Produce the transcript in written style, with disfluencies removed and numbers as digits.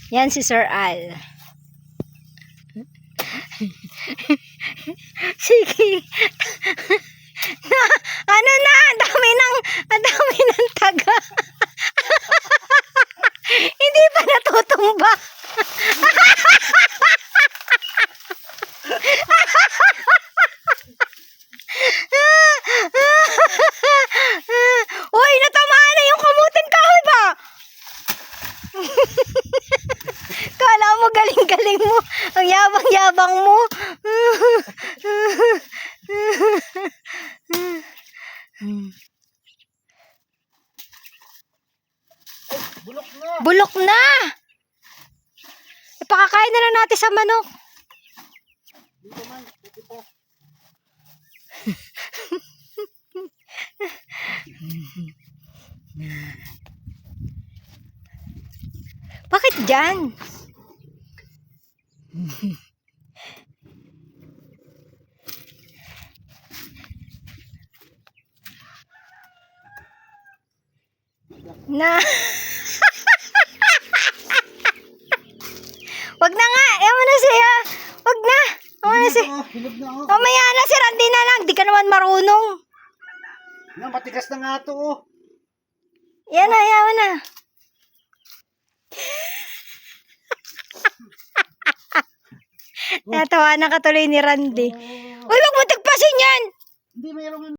Yan si Sir Al. Sige. Na, ano na, ang dami ng taga. Hindi pa natutumba. Uy, natamaan na yung kamuting kahoy ba? Kala mo galing-galing mo. Ang yabang-yabang mo. Bulok na. Bulok na. Ipakakain na lang natin sa manok. Dito man, dito po. Bakit dyan? Na. Wag na nga. Ewan na siya. Wag na. Ewan na siya. Hinog na oh. Mamaya na si Randy na lang. Di ka naman marunong. Na, matigas na nga to oh. Yan na. Ewan na. Natawa na katuloy ni Randy. Uy, wag mo tagpasin yan. Hindi mayroong